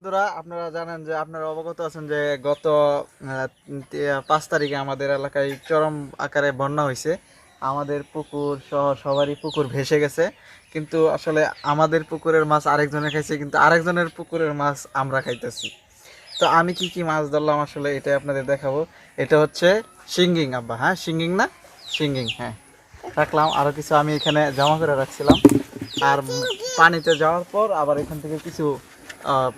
বন্ধুরা, আপনারা জানেন যে আপনারা অবগত আছেন যে গত 5 তারিখে আমাদের এলাকায় চরম আকারে বন্যা হয়েছে। আমাদের পুকুর সহ সবারই পুকুর ভেসে গেছে। কিন্তু আসলে আমাদের পুকুরের মাছ আরেকজনে খাইছে, কিন্তু আরেকজনের পুকুরের মাছ আমরা খাইতেছি। তো আমি কি কি মাছ ধরলাম আসলে এটাই আপনাদের দেখাবো। এটা হচ্ছে শিঙ্গিং আব্বা, হ্যাঁ শিঙ্গিং না, শিঙ্গিং, হ্যাঁ রাখলাম। আরও কিছু আমি এখানে জমা করে রাখছিলাম। আর পানিতে যাওয়ার পর আবার এখান থেকে কিছু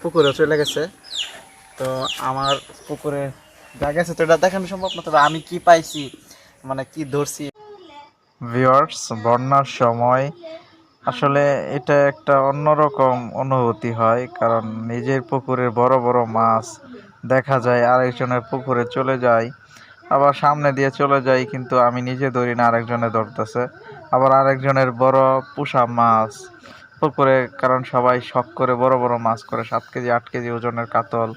পুকুরে চলে গেছে। তো আমার পুকুরে যা গেছে তো এটা দেখানো সম্ভব না, তবে আমি কি পাইছি মানে কি ধরছি। ভিউয়ার্স, বন্যার সময় আসলে এটা একটা অন্যরকম অনুভূতি হয়, কারণ নিজের পুকুরের বড় বড় মাছ দেখা যায় আরেকজনের পুকুরে চলে যায়, আবার সামনে দিয়ে চলে যায়, কিন্তু আমি নিজে ধরি না, আরেকজনে ধরতেছে। আবার আরেকজনের বড় পুষা মাছ পুকুরে, কারণ সবাই শখ করে বড় বড় মাছ করে, 7 কেজি 8 কেজি ওজনের কাতল,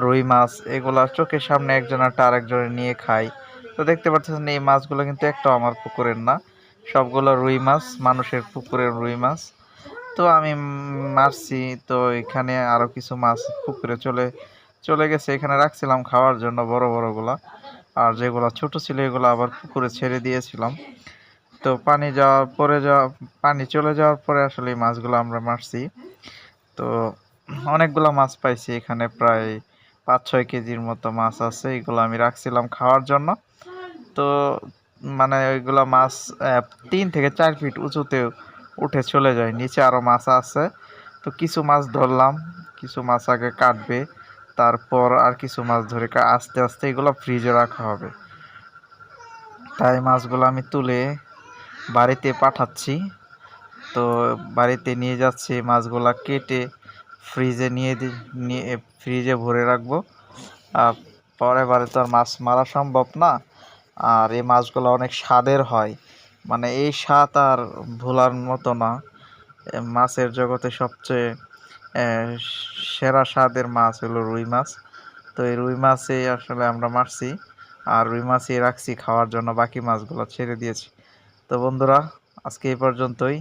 রুই মাছ, এগুলা চোখের সামনে একজনেরটা আরেকজনের নিয়ে খায়। তো দেখতে পাচ্ছেন এই মাছগুলো কিন্তু একটাও আমার পুকুরের না, সবগুলো রুই মাছ, মানুষের পুকুরের রুই মাছ। তো আমি মারছি। তো এখানে আরও কিছু মাছ পুকুরে চলে চলে গেছে, এখানে রাখছিলাম খাওয়ার জন্য বড় বড়গুলা, আর যেগুলো ছোট ছিল এগুলো আবার পুকুরে ছেড়ে দিয়েছিলাম। তো পানি চলে যাওয়ার পরে আসলে এই মাছগুলো আমরা মারছি। তো অনেকগুলো মাছ পাইছি এখানে, প্রায় 5-6 কেজির মতো মাছ আছে, এগুলো আমি রাখছিলাম খাওয়ার জন্য। তো মানে ওইগুলো মাছ 3 থেকে 4 ফিট উঁচুতে উঠে চলে যায়, নিচে আরও মাছ আছে। তো কিছু মাছ ধরলাম, কিছু মাছ আগে কাটবে, তারপর আর কিছু মাছ ধরে আস্তে আস্তে এগুলো ফ্রিজে রাখা হবে। তাই মাছগুলো আমি তুলে বাড়িতে পাঠাচ্ছি। তো বাড়িতে নিয়ে যাচ্ছি, মাছগুলা কেটে ফ্রিজে নিয়ে ফ্রিজে ভরে রাখবো। পরে বারে তো আর মাছ মারা সম্ভব না, আর এই মাছগুলো অনেক স্বাদের হয়, মানে এই স্বাদ আর ভোলার মতো না। মাছের জগতে সবচেয়ে সেরা স্বাদের মাছ হলো রুই মাছ। তো এই রুই মাছই আসলে আমরা মারছি, আর রুই মাছই রাখছি খাওয়ার জন্য, বাকি মাছগুলো ছেড়ে দিয়েছি। তো বন্ধুরা, আজকে এই পর্যন্তই।